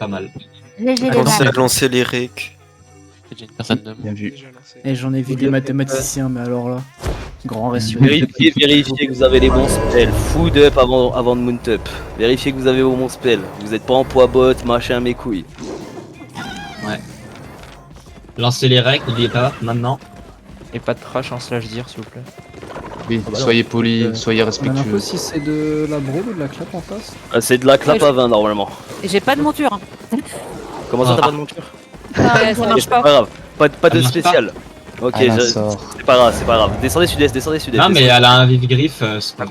pas mal. Léger les Pensez à vagues. lancer les recs. J'ai une personne de Bien vu. Et j'en ai vu des mathématiciens, mais alors là, grand respect. Vérifiez que vous avez les bons spells. Food up avant de mount up. Vérifiez que vous avez vos bons spells. Vous êtes pas en poids bot, machin, mes couilles. Lancez les règles, n'oubliez pas, maintenant. Et pas de crash en slash dire s'il vous plaît. Oui, bah soyez polis, soyez On a l'info respectueux. si c'est de la brûle ou de la clap en face. C'est de la clap à 20 normalement. J'ai pas de monture. Comment ça Ah. t'as pas de monture? Ouais, ça marche C'est pas pas. grave. Pas Ça de marche spécial. Ok, Ah, c'est sort. pas grave, c'est pas grave. Descendez sud-est, descendez sud-est. Non, mais elle a un vive griffe.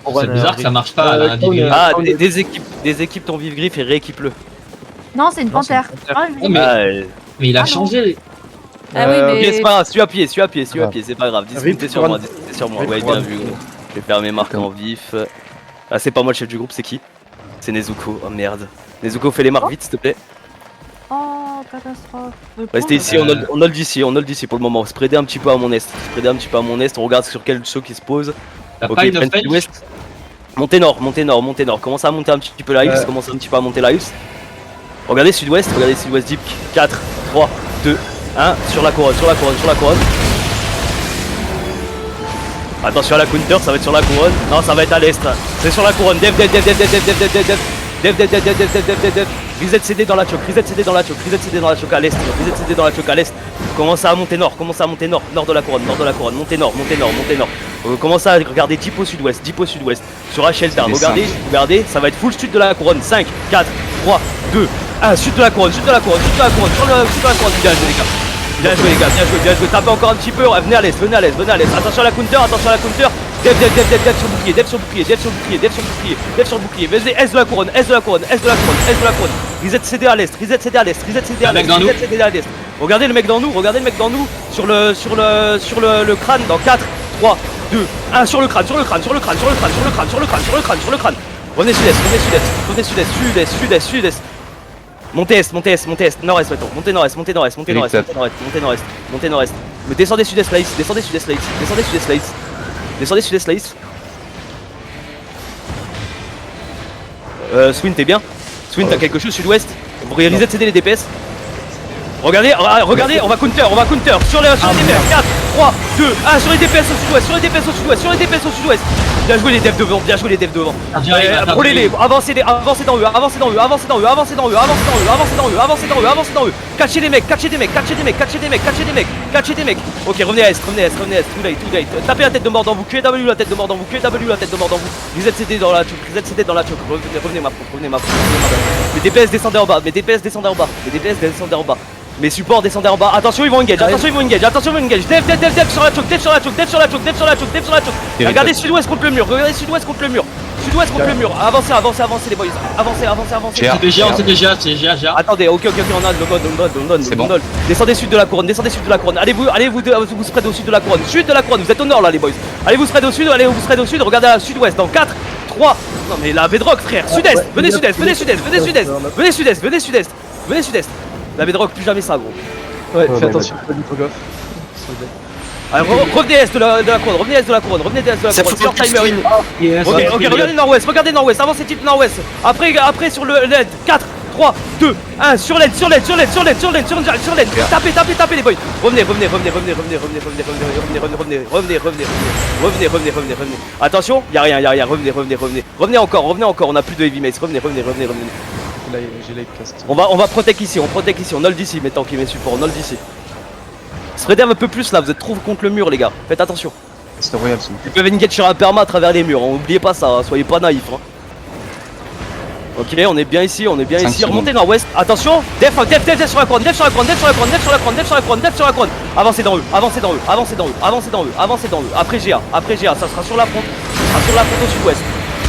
pourquoi C'est elle a bizarre un que ça marche pas. Elle a un vive griffe. Ah, des équipes ton vive griffe et rééquipe-le. Non, c'est une Non, c'est panthère. une panthère. Ah, Oh, mais- Ah, Mais il a Ah, non. changé. Ah oui, ok, mais. c'est pas grave, suis à pied, c'est pas grave. Rip Discutez sur moi, Run. discutez sur moi. Rip Ouais, Run. bien vu, gros. Je vais faire mes marques en vif. Ah, c'est pas moi le chef du groupe, c'est qui? C'est Nezuko. Oh merde. Nezuko, fais les marques vite, s'il te plaît. Oh, catastrophe. Restez ici, on hold d'ici pour le moment. Spreadez un petit peu à mon est. On regarde sur quel saut qui se pose. T'as Ok, pas une prennent offense sud-ouest. Montez nord. Commencez à monter un petit peu la X. Regardez sud-ouest deep. 4, 3, 2, 1. Sur la couronne. Attention à la counter, ça va être sur la couronne. Non, ça va être à l'est. C'est sur la couronne. Dev. Reset CD dans la choc à l'est. Commencez à monter nord, nord de la couronne, montez nord. Commencez à regarder deep au sud-ouest. Sur H-Shelter, regardez, ça va être full sud de la couronne. 5, 4, 3, 2, 1, sud de la couronne, sur le sud de la couronne. Bien joué les gars, bien joué. Tapez encore un petit peu, venez à l'est. Attention à la counter. Dev sur le bouclier. Vas-y, S de la couronne. Reset CD à l'est. mec dans nous. Regardez le mec dans nous sur le crâne dans 4, 3, 2, 1 sur le crâne. Revenez sud-est. Montez est, nord-est maintenant. Montez nord-est. Mais descendez sud-est là. Swin, t'es bien? Swin, t'as quelque chose sud-ouest? Vous reset CD les DPS. Regardez, on va counter sur les DPS. 4, 3, 2, 1 sur les DPS au sud-ouest. Bien joué les devs devant. Brûlez-les, avancez dans eux. Catchez des mecs. Ok, revenez à est, too late. Tapez la tête de mort dans vous, QW la tête de mort dans vous. Reset CD dans la choc, revenez ma pro. Les DPS descendez en bas. Mes supports descendez en bas. Attention, ils vont engage. Dev sur la choc. Regardez sud-ouest contre le mur. Sud-ouest contre le mur. Avancez les boys. Avancez. C'était GA. Attendez, ok, on a le bon. nod. Descendez sud de la couronne. Allez vous spread au sud de la couronne. Vous êtes au nord là les boys. Allez vous spread au sud, regardez à sud-ouest dans 4, 3. Non mais la bedrock frère, sud-est, venez sud-est. La bedrock, plus jamais ça gros. Ouais, fais attention, pas du tout gaffe. Alors revenez est de la couronne, Ça fout c'est leur le timer. Yes. Ok, regardez nord-ouest, avancez type nord-ouest. Après sur le LED, 4, 3, 2, 1, sur LED. Tapez les boys. Revenez. Attention, y'a rien. Revenez encore, on a plus de heavy mace. Revenez. Là, j'ai light cast. On va protect ici, on hold d'ici, mettons qui met support, on hold d'ici. Spreadez un peu plus là, vous êtes trop contre le mur les gars, faites attention. C'est royal ça. Ils peuvent engage sur un perma à travers les murs, oubliez pas ça, hein, soyez pas naïfs. Hein. Ok, on est bien ici, remontez nord-ouest, attention, def sur la couronne, avancez dans eux, après GA, ça sera sur la fronte, au sud-ouest.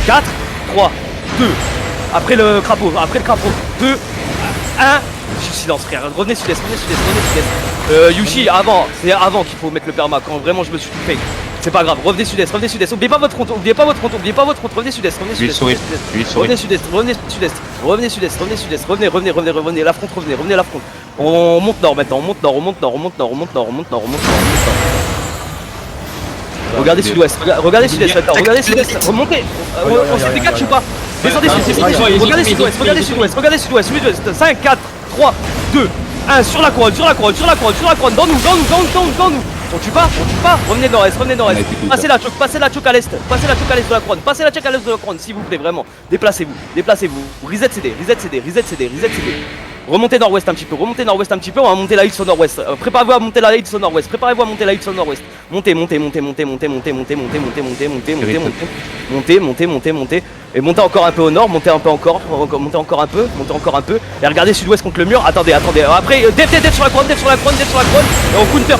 4, 3, 2, après le crapaud, 2, 1, silence frère, revenez sud-est. Yushi, c'est avant qu'il faut mettre le perma, quand vraiment je me suis fait. C'est pas grave, revenez sud-est, oubliez pas votre front, revenez sud-est, revenez la front, on monte nord maintenant, on monte nord. Regardez sud-ouest maintenant, remontez, on s'est fait catch ou pas? Descendez Ouais, sud-est, ouais, ouais, regardez ouais, sud-ouest, ouais, regardez ouais, sud-ouest, regardez sud-ouest, sud-ouest. 5, 4, 3, 2, 1, sur la couronne, sur la couronne, sur la couronne, sur la couronne, dans nous. On tue pas, revenez nord-est, passez la choc à l'est, de la couronne, s'il vous plaît, vraiment, déplacez-vous, reset CD, remontez nord-ouest un petit peu, on va monter la X au nord-ouest, préparez-vous à monter la X au nord-ouest, montez, et montez encore un peu au nord, montez encore un peu, et regardez sud-ouest contre le mur, attendez, après, dev sur la couronne, et on counter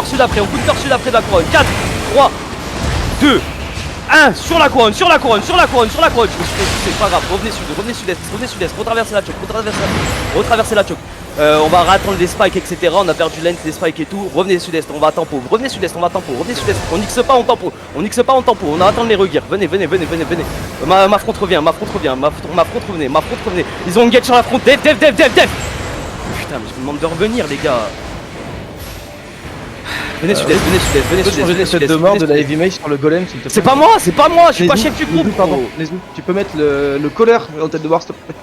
sud après, de la couronne, 4, 3, 2, 1, sur la couronne, c'est pas grave, revenez sud-est, retraversez la choc, on va attendre les spikes, etc. On a perdu length, les spikes et tout. Revenez sud-est, on va à tempo. Revenez sud-est, on nixe pas en tempo. On va attendre les regears. Venez. Ma front revient. Ils ont une gate sur la front. Dev. Putain, mais je vous demande de revenir, les gars. Venez sud-est. de mort de la heavy mace sur le golem, s'il te plaît. C'est pas moi, je suis pas chef du groupe. Pardon, Nezu, tu peux mettre le colère en tête de barre, s'il te plaît.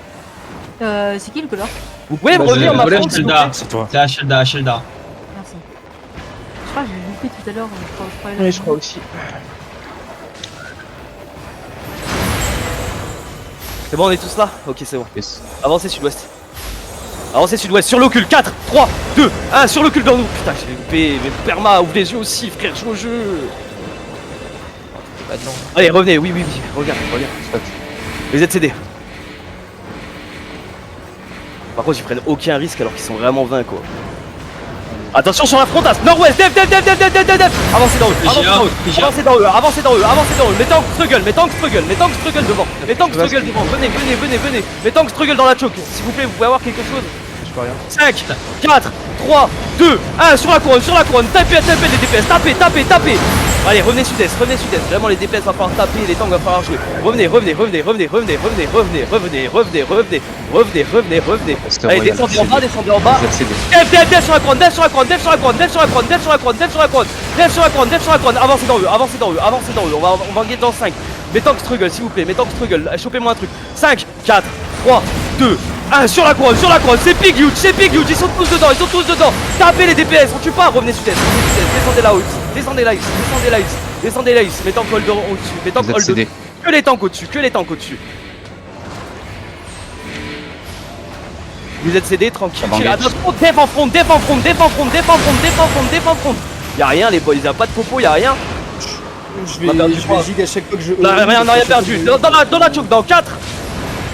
C'est qui le color? Vous pouvez me revenir, ma front, s'il vous plaît. C'est toi. C'est Ashelda. Merci. Je crois que j'ai loupé tout à l'heure. Oui, je crois aussi. C'est bon, on est tous là? Ok, c'est bon. Yes. Avancez sud-ouest, sur l'ocul, 4, 3, 2, 1, sur l'ocul dans nous. Putain, j'ai loupé, mais perma, ouvre les yeux aussi, frère, joue au jeu. Pas de nom. Allez, revenez, oui, regarde. Les ZCD. Par contre, ils prennent aucun risque alors qu'ils sont vraiment 20, quoi. Attention sur la frontasse, nord-ouest, dev. Avancez dans eux, Les tanks struggle devant. Venez. Les tanks struggle dans la choke. S'il vous plaît, vous pouvez avoir quelque chose. Je peux rien. 5, 4, 3, 2, 1, sur la couronne, tapez les DPS, tapez. Allez, revenez sud-est, vraiment les DPS va falloir taper, les tanks va falloir jouer. Revenez. Allez, descendez en bas. Dev sur la couronne, avancez dans eux, on va engager dans 5. Mes tanks struggle, s'il vous plaît, chopez-moi un truc. 5, 4, 3, 2, 1, sur la couronne, c'est big huge, ils sont tous dedans, tapez les DPS, on tue pas, revenez sud-est, descendez la X, mes tanks hold au-dessus, que les tanks au-dessus. Vous êtes cédé, tranquille, attention, def en front. Y'a rien les boys, y'a pas de popo, y'a rien. Je vais zig à chaque fois que je. On a rien perdu, dans la choke, dans 4,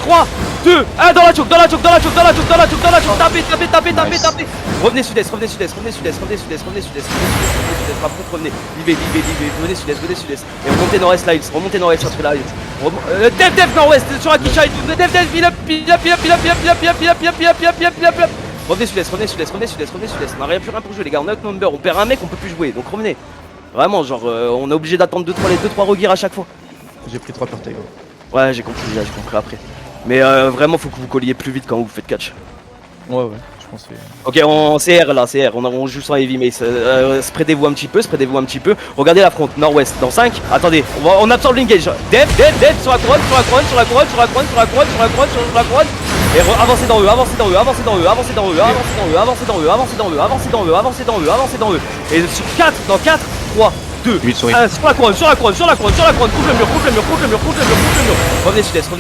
3, 2, 1, dans la choke, tapez. Revenez sud-est, ma front, revenez, vivez, venez sud-est, et remontez nord-est la X, après la X. Dev nord-ouest, sur Akisha et tout, dev, pile up. Revenez sud-est, on a rien pour jouer les gars, on a notre number, on perd un mec, on peut plus jouer, donc revenez. Vraiment, genre, on est obligé d'attendre 2-3 regears à chaque fois. J'ai pris 3 per taille. Ouais, j'ai compris après. Mais vraiment, faut que vous colliez plus vite quand vous faites catch. Ouais, je pense que Ok, on CR là, on joue sans heavy mace. Spreadez-vous un petit peu. Regardez la front, nord-ouest. Dans 5, attendez, on absorbe l'engage. Dev, sur la couronne. Et avancez dans eux. Et sur 4, dans 4, 3, 2, 1, sur la couronne, couvre le mur. Revenez sud-est.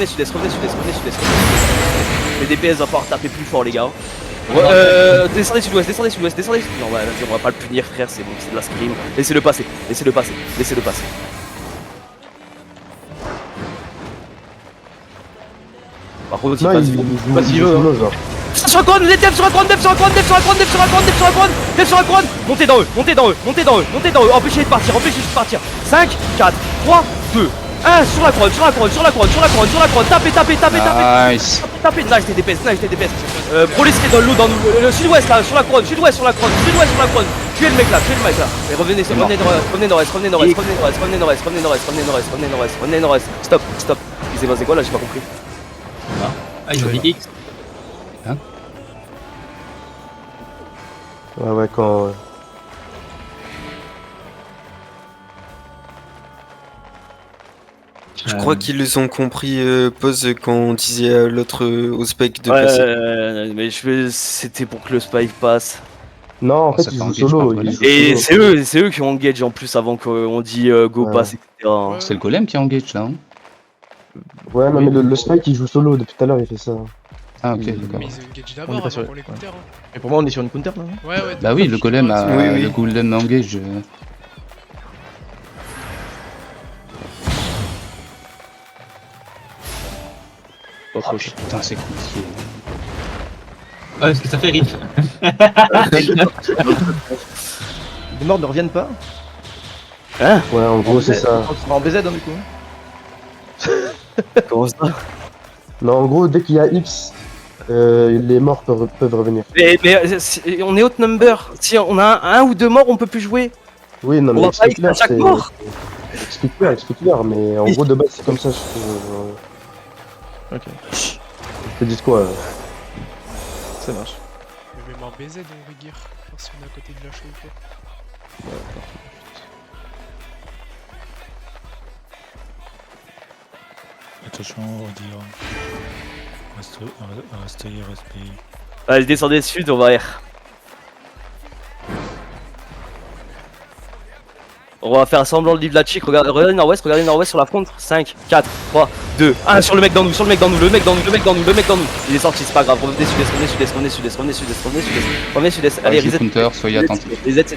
Les DPS va falloir taper plus fort les gars. Descendez sud-ouest. Non, ouais, vas-y, on va pas le punir, frère, c'est bon, c'est de la scream. Laissez-le passer. Par contre, pas s'il veut. Sur la couronne, vous êtes dev sur la couronne. Montez dans eux. Empêchez de partir. 5, 4, 3, 2, 1, sur la couronne. Tapez. Nice. Nice tes DPS. Brolis qui est dans l'eau, le sud-ouest là, sur la couronne. Tuez le mec là. Et revenez nord-est. Stop. C'est quoi là, j'ai pas compris. Ah, ils ont dit X. Ouais, quand. Je crois qu'ils ont compris pause quand on disait à l'autre au spec de passer. Ouais, mais c'était pour que le spike passe. Non, en fait, Ça ils fait jouent engage solo. par Ils golem. jouent Et solo. c'est eux qui ont engage en plus avant qu'on dit go Ouais. pass, etc. Ouais. C'est le golem qui engage là. Hein Ouais, non, mais le Spike, il joue solo. Depuis tout à l'heure, il fait ça. ah, ok, Mais d'accord. Mais ils engage On est d'abord pas avant sur- qu'on les ouais. counter. Hein. Et pour moi, on est sur une counter là. Ouais, ouais. Bah oui, le golem a. Oui, oui. Le golem engage. Oh, Oh putain, c'est compliqué. Ouais, parce que ça fait rire. Les morts ne reviennent pas. Ouais, en gros, c'est ça. On sera en BZ hein, du coup. Comment ça? Non, en gros, dès qu'il y a X, les morts peuvent revenir. Mais on est outnumber. Si on a un ou deux morts, on peut plus jouer. Oui, non, On mais va pas explique-leur. à chaque mort. Explique-leur. Mais en gros, de base, c'est comme ça. Ok, Je te dis quoi ça marche. Mais même en BZ, on Rigir. Voir si on est à côté de la show ou pas. Attention, on dit. Restez, respect. Allez, descendez sud, on va R. On va faire semblant de livre la chic. Regardez nord-ouest sur la front. 5, 4, 3, 2, 1 sur le mec dans nous, le mec dans nous. Il est sorti, c'est pas grave. Revenez sud-est. Allez, reset. Counter, soyez attentifs. Reset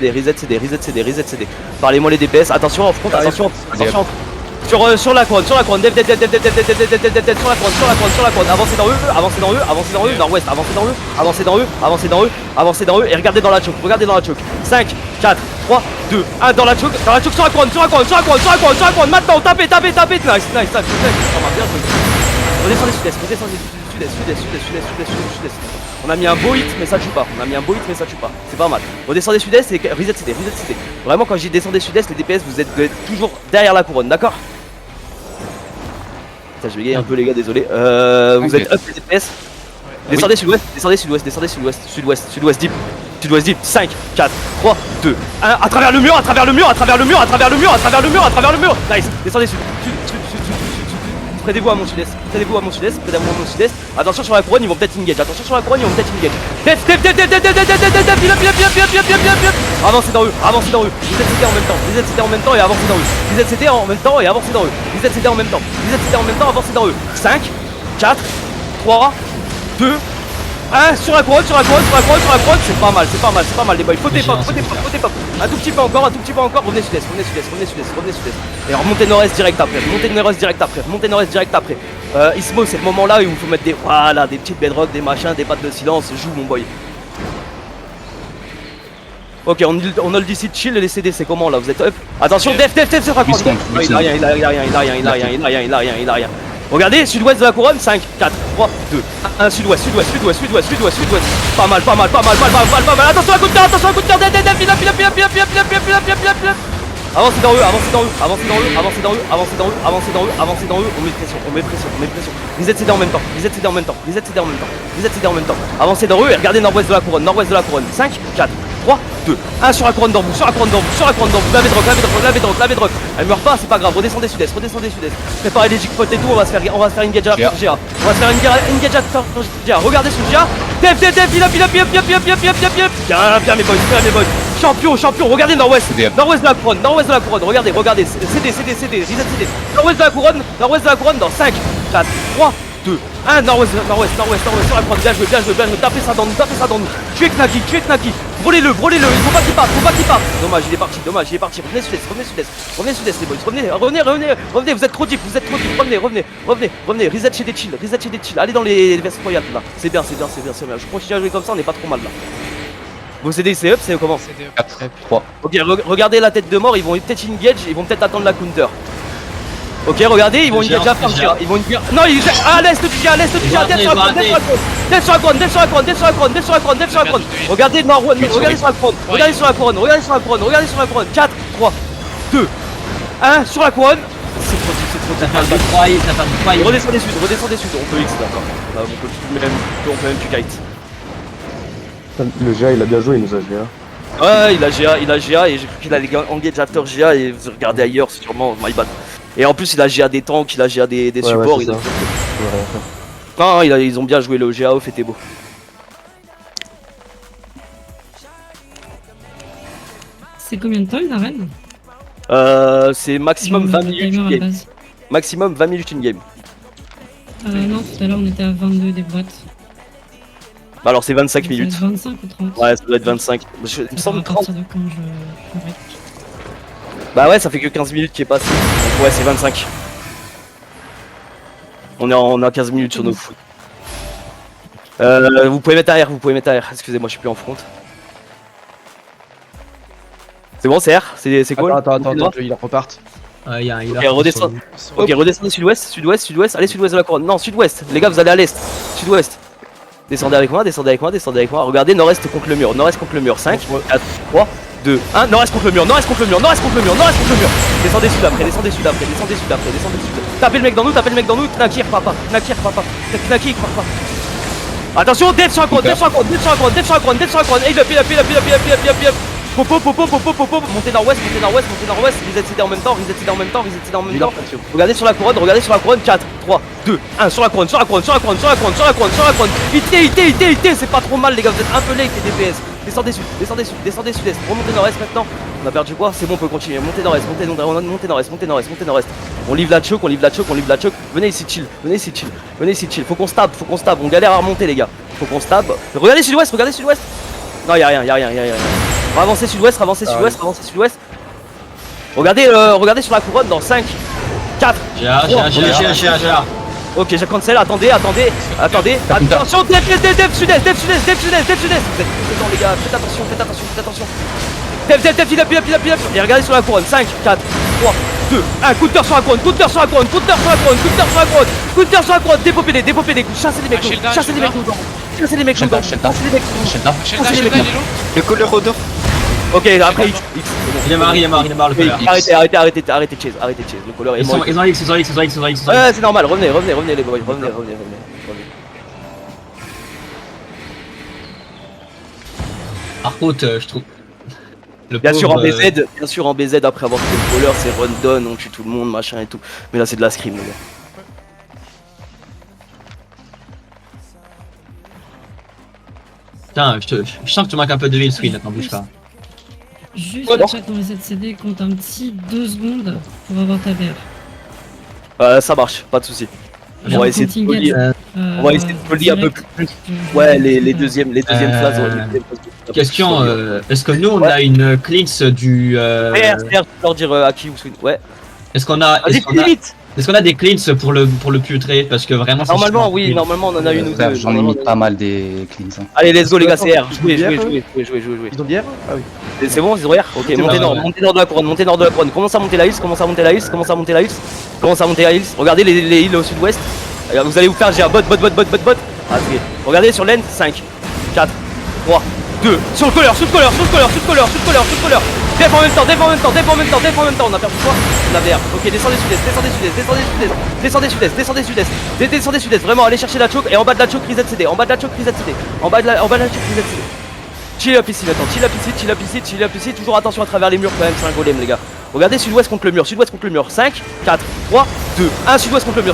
CD. Parlez-moi les DPS. Attention en front, attention. Sur la couronne, dev, sur la couronne, avancez dans eux, nord-ouest, avancez dans eux, et regardez dans la choke, 5, 4, 3, 2, 1, dans la choke sur la couronne, maintenant, tapez, nice, redescendez sud-est, on a mis un beau hit mais ça tue pas, c'est pas mal, redescendez sud-est et reset CD, vraiment quand je dis descendez sud-est, les DPS vous êtes toujours derrière la couronne, d'accord? Putain, je vais gayer un peu les gars, désolé. Vous êtes up les DPS. Descendez sud-ouest, deep. 5, 4, 3, 2, 1. À travers le mur. Nice. Descendez sud. Prêtez-vous à mon sud-est. Attention sur la couronne, ils vont peut-être engage. Dev. Avancez dans eux. Reset CD en même temps et avancez dans eux. Reset CD en même temps, avancez dans eux. 5, 4, 3, 2, 1 sur la couronne, c'est pas mal les boys. Faut des pop. Un tout petit peu encore, revenez sud-est. Et remontez nord-est direct après. Ismo, c'est le moment là où il faut mettre des petites bedrocks, des machins, des pattes de silence, joue mon boy. Ok, on a le DC chill et les CD, c'est comment là? Vous êtes up? Attention, Dev sur la couronne. Il a rien. Regardez, sud-ouest de la couronne, 5, 4, 3, 2, 1, sud-ouest. Pas mal. Attention à coup de terre, Avancez dans eux. On met pression. Reset CD en même temps. Avancez dans eux et regardez nord-ouest de la couronne. 5, 4, 3, 2, 1 sur la couronne d'en vous. Lavez drogue. Elle meurt pas, c'est pas grave. Redescendez sud-est. Préparez les jigpots et tout, on va se faire une gage after GA. Regardez sur GA. Dev, il a. Bien mes boys. Champion, regardez nord-ouest de la couronne, regardez, CD, reset CD, nord-ouest de la couronne dans 5, 4, 3, 2, 1, nord-ouest sur la couronne, bien joué, tapez ça dans nous, tuez Knaki, brûlez-le, il faut pas qu'il parte, dommage, il est parti, revenez sud-est les boys, revenez, vous êtes trop deep, revenez, reset chez des chill, allez dans les vestes royales là, c'est bien, je continue à jouer comme ça, on est pas trop mal là. Vos CD c'est up, c'est comment? 4, 3. Ok, regardez la tête de mort, ils vont peut-être engage, ils vont peut-être attendre la counter. Ok, regardez, ils vont engage à faire GA. Ils vont engage. Non, ils à l'est du GA, Dev sur la couronne. Regardez sur la couronne. 4, 3, 2, 1 sur la couronne. C'est trop deep. Ça fait du 3. Redescendez sud, on peut X d'accord. On peut même tu kite. Le GA, il a bien joué, il nous a GA. Ouais, il a GA et j'ai cru qu'il allait engage after GA et vous regardez ailleurs sûrement, my bad. Et en plus, il a GA des tanks, il a GA des Ouais, supports. ouais, il a- c'est ça. Je peux rien faire. Non, ils ont bien joué le GA off, était beau. C'est combien de temps une arène? C'est maximum 20 minutes in game. Maximum 20 minutes in game. Non, tout à l'heure on était à 22 des boîtes. Bah alors c'est 25 Ça minutes. doit être 25 ou 30? Ouais, ça doit être 25. Il me Ça semble à 30. partir de quand je m'arrête. Bah ouais, ça fait que 15 minutes qui est passé. Donc ouais, c'est 25. On a 15 minutes sur nos foot. Vous pouvez mettre arrière, Excusez-moi, je suis plus en front. C'est bon, c'est R, c'est cool. Attends, ils repartent. Il y a un Ok, redescend. Ok, redescendez sud-ouest. Allez sud-ouest de la couronne. Non, sud-ouest. Les gars, vous allez à l'est. Sud-ouest. Descendez avec moi. Regardez, nord-est contre le mur. 5, 4, 3, 2, 1. Nord-est contre le mur. Descendez sud après. Tapez le mec dans nous. Knakir, papa. Attention, dev sur la couronne. Et Popo, montez nord-ouest, reset en même temps. Regardez sur la couronne, 4, 3, 2, 1, sur la couronne. IT, c'est pas trop mal les gars, vous êtes un peu late les DPS. Descendez sud-est, remontez nord-est maintenant. On a perdu quoi? C'est bon, on peut continuer, montez nord-est. On livre la choke. Venez ici chill. Faut qu'on stab, on galère à remonter les gars. Faut qu'on stab. Regardez sud-ouest. Non, y'a rien. Avancez sud-ouest. Regardez sur la couronne dans 5, 4. J'ai. Ok, j'ai cancel, attendez. Attention, dev sud-est. Vous êtes dedans les gars, faites attention. Dev, il appuie. Et regardez sur la couronne, 5, 4, 3, 2, 1, counter sur la couronne. Dépopez les coups, chassez les mecs. Le colère odeur. Ok, après X. Il est marre le colère. Arrêtez chase, le colère est mort. Ils ont X. Ouais, c'est normal, revenez les boys, revenez. Par contre, je trouve. Bien sûr en BZ après avoir fait le colère, c'est run down, on tue tout le monde, machin et tout. Mais là c'est de la scrim les gars. Putain, je sens que tu manques un peu de vie, le screen, attends, bouge pas. Juste le chat dans les ZCD compte un petit 2 secondes pour avoir ta VR. Ça marche, pas de soucis. On va essayer de contingent, polir un peu plus. Ouais, les deuxièmes phases. Question, est-ce que nous on a une cleanse du... RR, leur dire à qui vous souhaitez. Ouais. Est-ce qu'on a des cleans pour le putrer? Parce que vraiment normalement oui, normalement on en a une ou deux. J'en ai mis pas mal des cleans. Allez, let's go les gars, c'est R. Jouez. Ils ont bière? Ah oui. C'est bon, ils ont R. Ok, montez nord de la couronne. Commence à monter la hills. Regardez les hills au sud-ouest. Vous allez vous faire GA bot. Ah, regardez sur l'end, 5, 4, 3, 2, sur le colère. Def en même temps, on a perdu quoi? On a VR. Ok, descendez sud-est, vraiment, allez chercher la choke, et en bas de la choke, reset CD. Chill up ici maintenant, chill up ici, toujours attention à travers les murs quand même, c'est un golem les gars. Regardez sud-ouest contre le mur, 5, 4, 3, 2, 1, sud-ouest contre le mur,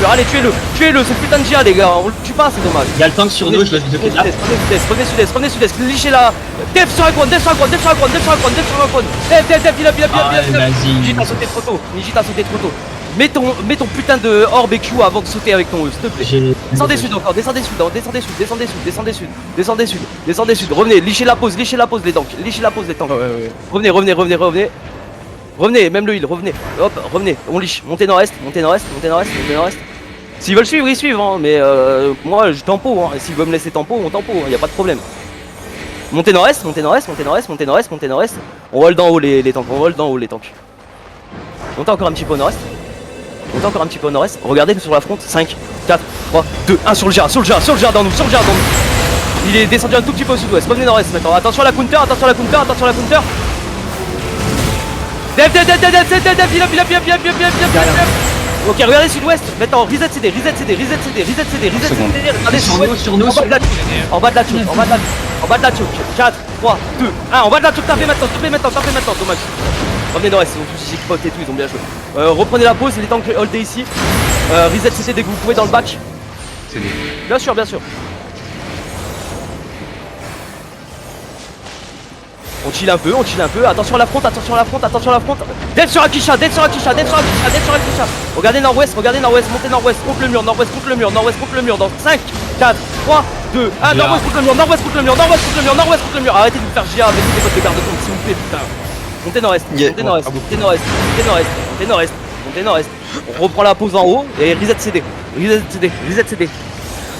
allez tuez-le, c'est le putain de GA les gars, on le tue pas, c'est dommage. Il y a le tank sur nous, je le fais là. Revenez sud-est, lichez la... Dev sur la couronne, Dev, il a Niji t'a sauté trop tôt. Mets ton putain de orbe et Q avant de sauter avec ton E, s'il te plaît. Descendez sud. Revenez, lichez la pause les tanks. Revenez. Revenez, même le heal, revenez. Hop, revenez, on liche. Montez nord-est. S'ils veulent suivre, ils suivent, hein, mais moi je tempo, hein. S'ils veulent me laisser tempo, on tempo, hein, y a pas de problème. Montez nord-est. On roll d'en haut les tanks, Montez encore un petit peu au nord-est. Regardez sur la front, 5, 4, 3, 2, 1 sur le jar dans nous. Il est descendu un tout petit peu au sud-ouest, revenez nord-est maintenant. Attention à la counter. Dev, il a. Ok, regardez sud-ouest, maintenant reset CD. Regardez sur nous, en bas de la choke. 4, 3, 2, 1, en bas de la choke, tapez maintenant, dommage. revenez nord-est, ils ont tous ici spot et tout, ils ont bien joué. Reprenez la pause, il est temps que hold ici. Reset CC dès que vous pouvez dans le bac. Bien sûr, bien sûr. On chill un peu, attention à la front, attention à la front, attention à la front. Dead sur Akisha, dead sur Akisha, dead sur Akisha, dead sur Akisha. Regardez nord-ouest, montez nord-ouest, contre le mur, nord-ouest contre le mur, nord-ouest contre le mur, dans 5, 4, 3, 2, 1, nord-ouest contre le mur, nord-ouest contre le mur, nord-ouest contre le mur, nord-ouest contre le mur. Arrêtez de vous faire GA, mettez votre garde compte s'il vous plaît, putain. Montez nord-est, montez nord-est, montez nord-est, montez nord-est, montez nord-est, montez nord-est. On reprend la pause en haut et reset CD, reset CD, reset CD.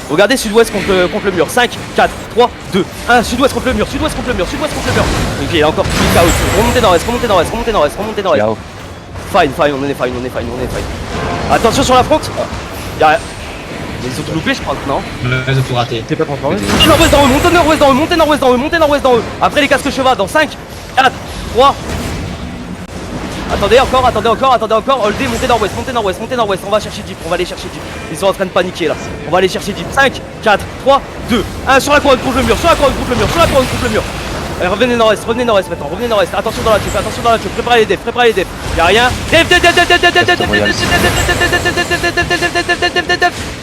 Regardez sud-ouest contre le mur. 5, 4, 3, 2, 1. Sud-ouest contre le mur. Sud-ouest contre le mur. Sud-ouest contre le mur. Ok, il y a encore plus de chaos. Remontez nord-est. Remontez nord-est. Remontez nord-est. Remontez nord-est. Fine, fine. On est fine. On est fine. On est fine. Attention sur la front. Y'a rien. Ils ont tout loupé, je crois. Non. Ils ont tout raté. T'es pas transformé? Nord-ouest dans eux. Montez nord-ouest dans eux. Montez nord-ouest dans eux. Montez nord-ouest dans eux. Après les casques chevaux dans 5, 4, 3. Attendez encore, holdez, montez nord-ouest, on va chercher Jeep, on va aller chercher Jeep. Ils sont en train de paniquer là, on va aller chercher Jeep. 5, 4, 3, 2, 1, sur la couronne contre le mur, sur la couronne contre le mur, sur la couronne contre le mur. Allez, revenez nord-est maintenant, revenez nord-est, attention dans la choke, préparez les defs, y'a rien. Def,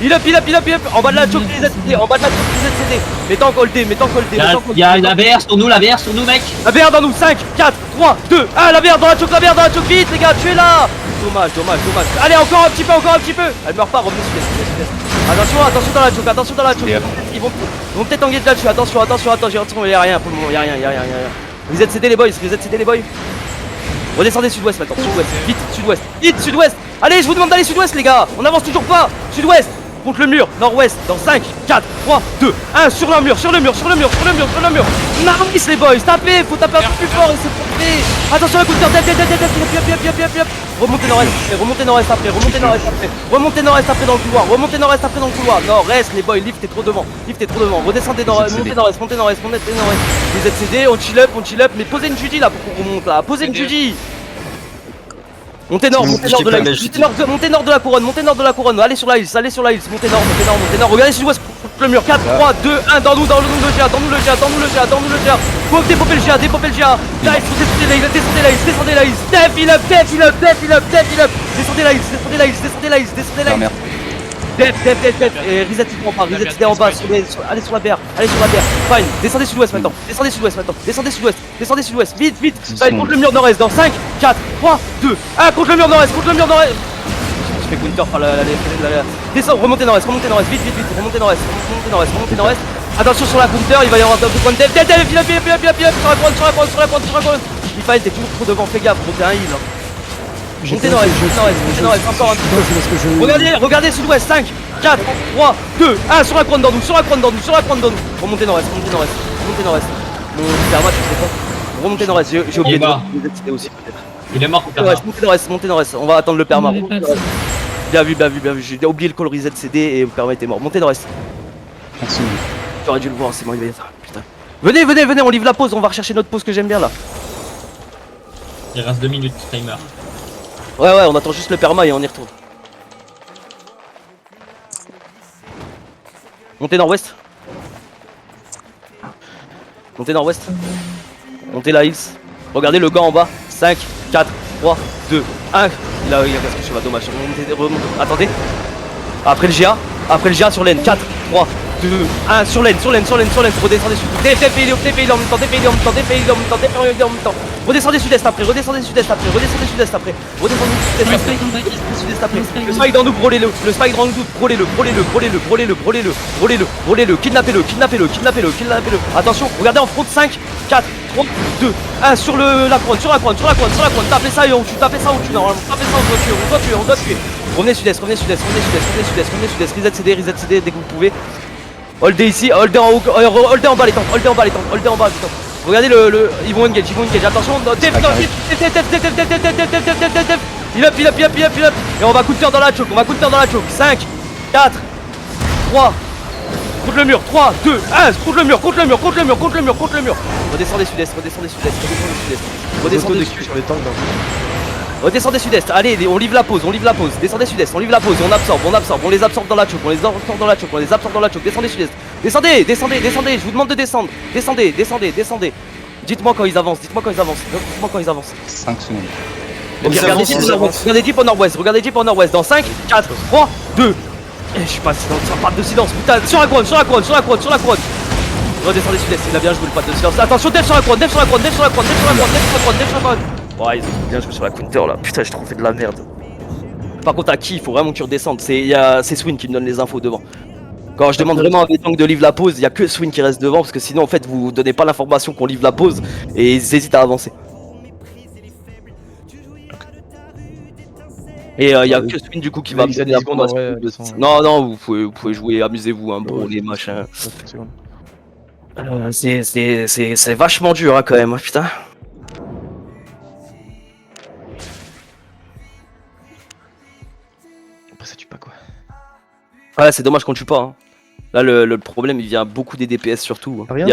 il up, en bas de la choke, les ZCD, mais tant qu'holdé, Il y a une ABR sur nous, mec. La BR dans nous, 5, 4, 3, 2, 1, la BR dans la choke, vite les gars, tuez-la. Dommage. Allez, encore un petit peu. Elle meurt pas, revenez sud-est. Attention dans la choke, Ils vont peut-être engager là-dessus, attention, y'a rien pour le moment, y'a rien. Vous êtes cédés les boys, Redescendez sud-ouest maintenant, vite, sud-ouest. Allez, je vous demande d'aller sud-ouest les gars, on avance toujours pas, sud-ouest. Contre le mur, nord-ouest, dans 5, 4, 3, 2, 1, sur le mur. Nice les boys, tapez, faut taper un peu plus fort et c'est parfait. Attention à coup de cœur, remontez nord-est après, dans le couloir, nord-est les boys, lift est trop devant, redescendez montez nord-est, les ZCD, on chill up, mais posez une Judy là pour qu'on remonte là, Montez nord de la couronne, allez sur la hills, montez nord, regardez sud-ouest contre le mur, 4, 3, 2, 1, dans nous le GA, faut dépopper le GA, nice, descendez la hills, def, il up, descendez la hills, def, et reset en bas, allez sur la BR, fine, descendez sud-ouest maintenant, descendez sud-ouest, vite, ça va être contre le mur nord-est, dans 5, 4, 3, 2, 1, contre le mur nord-est, je fais counter par la descend, remontez nord-est, vite, remontez nord-est, attention sur la counter, il va y avoir un peu de def, sur la couronne, il fallait, t'es toujours trop devant, fais gaffe, t'es un heal. Montez nord-est, encore un petit peu. Regardez sud-ouest, 5, 4, 3, 2, 1, sur la couronne dans nous, remontez nord-est. Mon Perma, tu sais pas. Remontez nord-est, j'ai oublié de ZCD aussi peut-être. Il est mort, montez nord-est, on va attendre le Perma. Bien vu, j'ai oublié le call reset CD et le Perma était mort. Montez nord-est. J'aurais dû le voir, c'est bon, il va y être. Putain. Venez, on livre la pause, on va rechercher notre pause que j'aime bien là. Il reste 2 minutes, timer. Ouais, on attend juste le Perma et on y retourne. Montez nord-ouest. Montez la hills. Regardez le gant en bas. 5, 4, 3, 2, 1. Il a casque cheval, dommage. Remontez. Attendez. Après le GA sur laine. 4, 3, 2, 1. Sur laine. Redescendez sud. TPI en même temps. Redescendez sud-est après. Le spike dans nous, brûlez-le. Kidnappez-le. Attention, regardez en front 5, 4, 3, 2, 1 sur la couronne. Tapez ça où tu normalement. On doit tuer. Revenez sud-est. Reset CD dès que vous pouvez. Holdez ici, holdez en haut, holdez en bas les tanks, Regardez ils vont engage, attention, il up, et on va counter dans la choke, 5, 4, 3, contre le mur, 3, 2, 1, contre le mur, redescendez sud-est, redescendez sud-est, allez, on livre la pause, descendez sud-est, on les absorbe dans la choke, descendez sud-est, descendez, je vous demande de descendre, descendez, Dites-moi quand ils avancent, dites-moi quand ils avancent, dites-moi quand ils avancent. 5 secondes. Ok, Ils regardez avancent, Deep ils au nord-ouest, avancent. regardez Deep au nord-ouest, regardez Deep au nord-ouest. Dans 5, 4, 3, 2. Et je suis pas silence, sur pas de silence, putain, sur la couronne, sur la couronne, sur la couronne, sur la couronne. Redescendez sud-est, il a bien joué le pas de silence. Attention, Def sur la couronne, Def sur la couronne, Def sur la couronne, Def sur la couronne, Def sur la couronne, Def sur la couronne. Ouais, ils ont bien joué sur la counter là, putain, j'ai trop fait de la merde. Par contre, à qui il faut vraiment que tu redescendes, c'est Swin qui me donne les infos devant. Quand je demande vraiment à Vétank de livre la pause, il y a que Swin qui reste devant parce que sinon en fait vous donnez pas l'information qu'on livre la pause et ils hésitent à avancer. Et il y a que Swin du coup qui va me donner la seconde. Non, non, vous pouvez jouer, amusez-vous, hein, bon, les machins. C'est vachement dur hein, quand même, hein, putain. Après ça tue pas quoi. Ouais, c'est dommage qu'on tue pas. Hein. Là, le problème il vient beaucoup des DPS surtout. Hein. Rien, Il y a